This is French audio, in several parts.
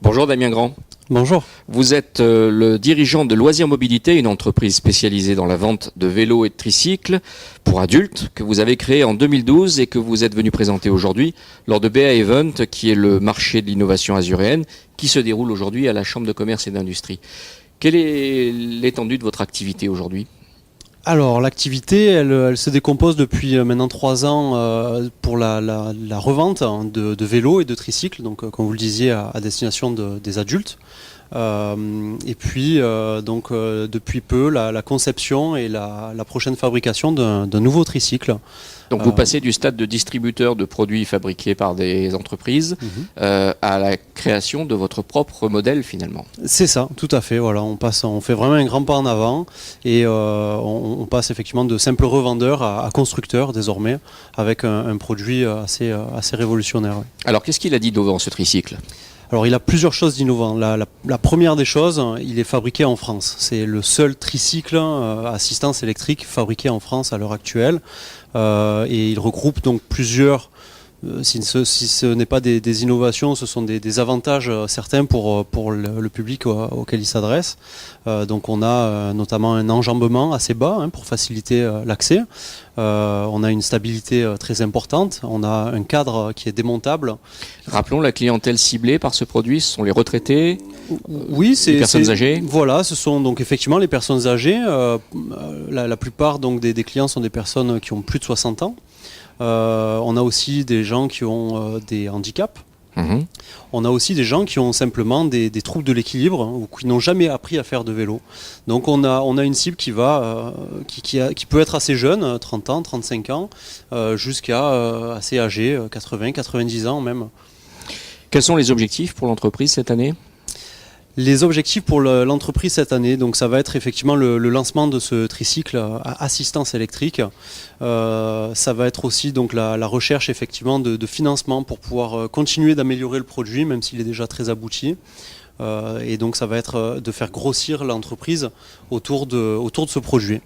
Bonjour Damien Grand. Bonjour. Vous êtes le dirigeant de Loisirs Mobilité, une entreprise spécialisée dans la vente de vélos et de tricycles pour adultes que vous avez créée en 2012 et que vous êtes venu présenter aujourd'hui lors de BA Event, qui est le marché de l'innovation azuréenne qui se déroule aujourd'hui à la Chambre de commerce et d'industrie. Quelle est l'étendue de votre activité aujourd'hui ? Alors l'activité, elle se décompose depuis maintenant 3 ans pour la revente de vélos et de tricycles, donc comme vous le disiez à destination des adultes. Et puis depuis peu la conception et la prochaine fabrication d'un nouveau tricycle. Donc vous passez du stade de distributeur de produits fabriqués par des entreprises à la création de votre propre modèle finalement. C'est ça, tout à fait. Voilà, on fait vraiment un grand pas en avant et on passe effectivement de simples revendeurs à constructeurs désormais avec un produit assez révolutionnaire. Ouais. Alors qu'est-ce qu'il a d'innovant ce tricycle ? Alors il a plusieurs choses d'innovant. La première des choses, il est fabriqué en France. C'est le seul tricycle assistance électrique fabriqué en France à l'heure actuelle. Et il regroupe donc plusieurs, si ce n'est pas des innovations, ce sont des avantages certains pour le public auquel il s'adresse. Donc on a notamment un enjambement assez bas pour faciliter l'accès. On a une stabilité très importante. On a un cadre qui est démontable. Rappelons la clientèle ciblée par ce produit, ce sont les retraités, oui, les personnes âgées. Voilà, ce sont donc effectivement les personnes âgées. La plupart donc des clients sont des personnes qui ont plus de 60 ans. On a aussi des gens qui ont des handicaps. On a aussi des gens qui ont simplement des troubles de l'équilibre ou qui n'ont jamais appris à faire de vélo. Donc on a une cible qui peut être assez jeune, 30 ans, 35 ans, jusqu'à assez âgé, 80, 90 ans même. Quels sont les objectifs pour l'entreprise cette année ? Les objectifs pour l'entreprise cette année, donc ça va être effectivement le lancement de ce tricycle à assistance électrique. Ça va être aussi donc la recherche effectivement de financement pour pouvoir continuer d'améliorer le produit, même s'il est déjà très abouti. Et donc ça va être de faire grossir l'entreprise autour de ce produit.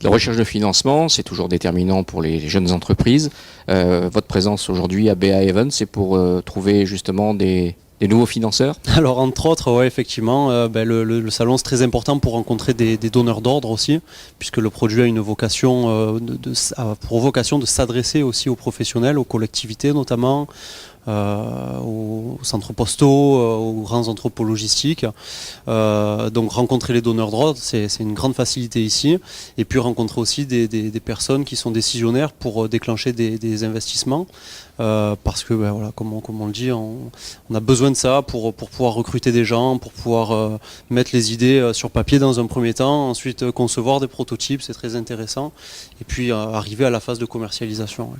La recherche de financement, c'est toujours déterminant pour les jeunes entreprises. Votre présence aujourd'hui à BA Event, c'est pour trouver justement des nouveaux financeurs ? Alors entre autres, ouais, effectivement, le salon c'est très important pour rencontrer des donneurs d'ordre aussi, puisque le produit a une vocation pour vocation de s'adresser aussi aux professionnels, aux collectivités notamment, aux centres postaux, aux grands entrepôts logistiques. Donc rencontrer les donneurs d'ordre, c'est une grande facilité ici. Et puis rencontrer aussi des personnes qui sont décisionnaires pour déclencher des investissements. Parce que voilà, comme on le dit, on a besoin de ça pour pouvoir recruter des gens, pour pouvoir mettre les idées sur papier dans un premier temps, ensuite concevoir des prototypes, c'est très intéressant, et puis arriver à la phase de commercialisation. Ouais.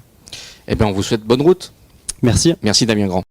Eh bien, on vous souhaite bonne route. Merci. Merci Damien Grand.